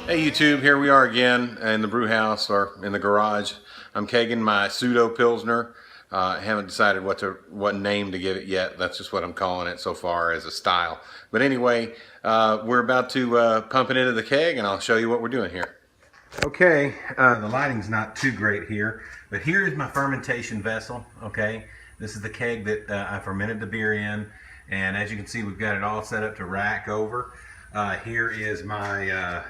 Hey YouTube, here we are again in the brew house or in the garage. I'm kegging my Pseudo Pilsner. I haven't decided what name to give it yet. That's just what I'm calling it so far as a style. But anyway, we're about to pump it into the keg and I'll show you what we're doing here. Okay, the lighting's not too great here, but here is my fermentation vessel. Okay, this is the keg that I fermented the beer in, and as you can see, we've got it all set up to rack over. Here is my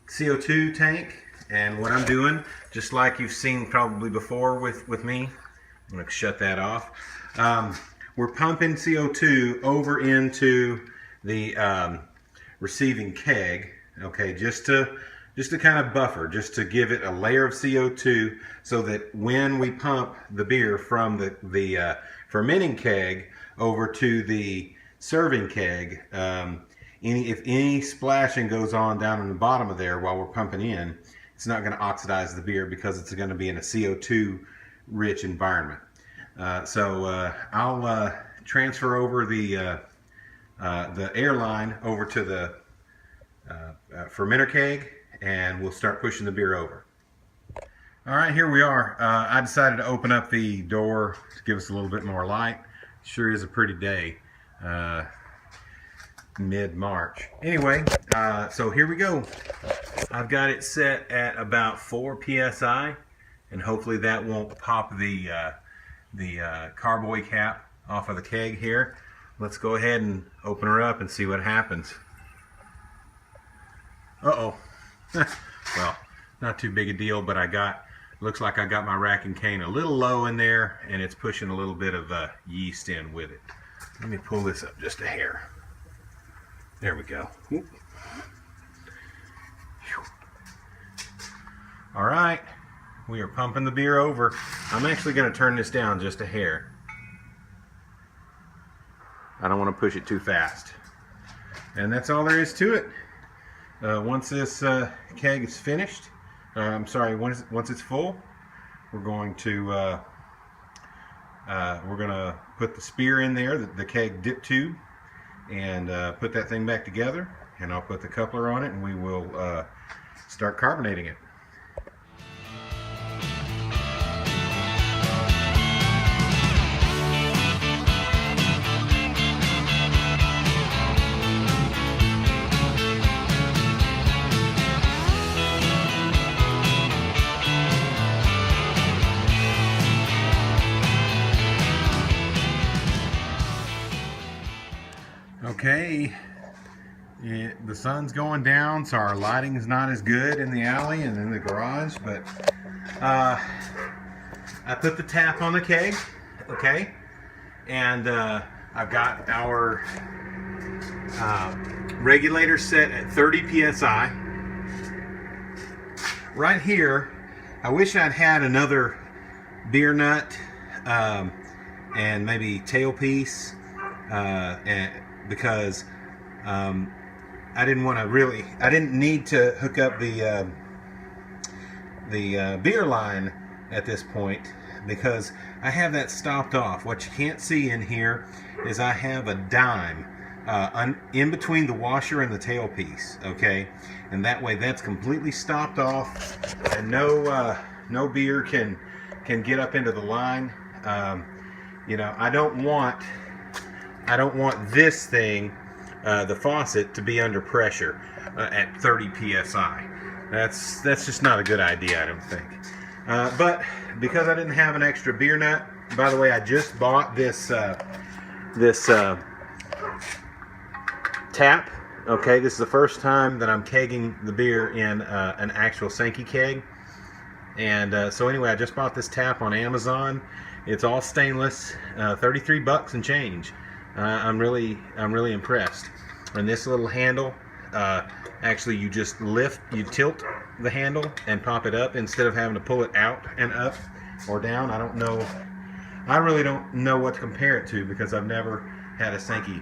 CO2 tank, and what I'm doing, just like you've seen probably before with me, I'm going to shut that off. We're pumping CO2 over into the receiving keg, okay, just to kind of buffer, just to give it a layer of CO2 so that when we pump the beer from the fermenting keg over to the serving keg, if any splashing goes on down in the bottom of there while we're pumping in, it's not going to oxidize the beer because it's going to be in a CO2 rich environment. I'll transfer over the airline over to the fermenter keg, and we'll start pushing the beer over. All right, here we are. I decided to open up the door to give us a little bit more light. Sure is a pretty day. Mid-March. Anyway, so here we go. I've got it set at about 4 psi, and hopefully that won't pop the carboy cap off of the keg here. Let's go ahead and open her up and see what happens. Uh-oh. Well, not too big a deal, but looks like I got my racking cane a little low in there, and it's pushing a little bit of yeast in with it. Let me pull this up just a hair. There we go. All right, we are pumping the beer over. I'm actually going to turn this down just a hair. I don't want to push it too fast. And that's all there is to it. Once this keg is finished, once it's full, we're going to put the spear in there, the keg dip tube, and put that thing back together, and I'll put the coupler on it, and we will start carbonating it. Okay, the sun's going down, so our lighting is not as good in the alley and in the garage, but I put the tap on the keg, okay, and I've got our regulator set at 30 psi. Right here, I wish I'd had another beer nut and maybe tailpiece, because I didn't need to hook up the beer line at this point, because I have that stopped off. What you can't see in here is I have a dime in between the washer and the tailpiece, okay, and that way that's completely stopped off, and no beer can get up into the line. You know, I don't want this thing, the faucet, to be under pressure at 30 psi. That's just not a good idea, I don't think. But because I didn't have an extra beer nut, by the way, I just bought this tap. Okay, this is the first time that I'm kegging the beer in an actual Sankey keg, and so anyway, I just bought this tap on Amazon. It's all stainless, 33 bucks and change. I'm really impressed. And this little handle, actually you just you tilt the handle and pop it up instead of having to pull it out and up or down. I really don't know what to compare it to, because I've never had a Sankey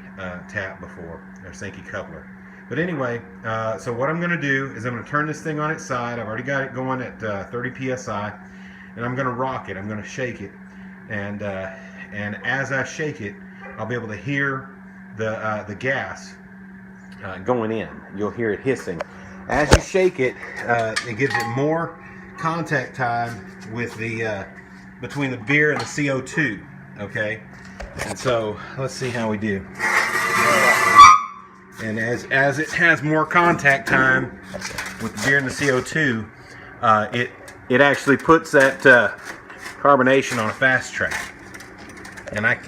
tap before, or Sankey coupler. But anyway, so what I'm going to do is I'm going to turn this thing on its side. I've already got it going at 30 psi, and I'm going to rock it. I'm going to shake it, and as I shake it, I'll be able to hear the gas going in. You'll hear it hissing. As you shake it, it gives it more contact time with the between the beer and the CO2. Okay, and so let's see how we do. And as it has more contact time with the beer and the CO2, it actually puts that carbonation on a fast track. And I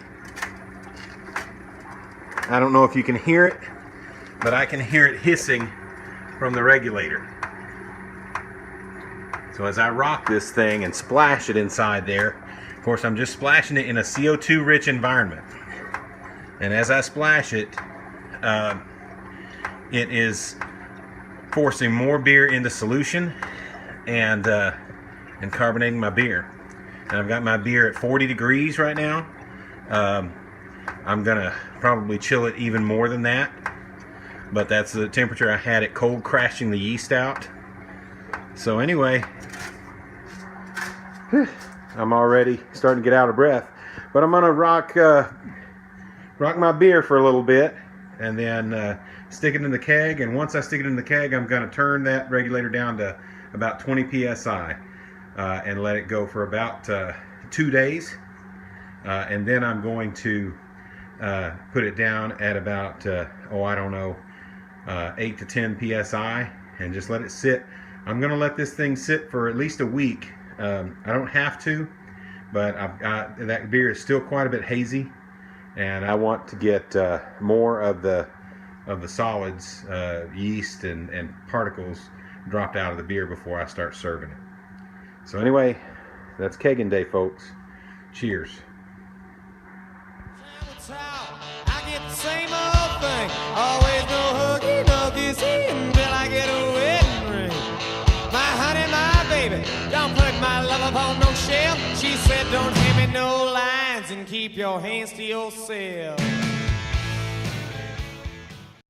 don't know if you can hear it, but I can hear it hissing from the regulator. So as I rock this thing and splash it inside there, of course I'm just splashing it in a CO2 rich environment. And as I splash it, it is forcing more beer into solution and carbonating my beer. And I've got my beer at 40 degrees right now. I'm gonna probably chill it even more than that, but that's the temperature I had it cold crashing the yeast out. So anyway, I'm already starting to get out of breath, but I'm gonna rock my beer for a little bit and then stick it in the keg. And once I stick it in the keg, I'm gonna turn that regulator down to about 20 psi and let it go for about 2 days. And then I'm going to put it down at about, 8 to 10 psi and just let it sit. I'm going to let this thing sit for at least a week. I don't have to, but that beer is still quite a bit hazy, and I want to get more of the solids, yeast and particles dropped out of the beer before I start serving it. So anyway, that's kegging day, folks. Cheers. I get the same old thing. Always no huggy, no kissy until I get a wedding ring. My honey, my baby, don't put my love upon no shelf. She said, don't hand me no lines and keep your hands to yourself.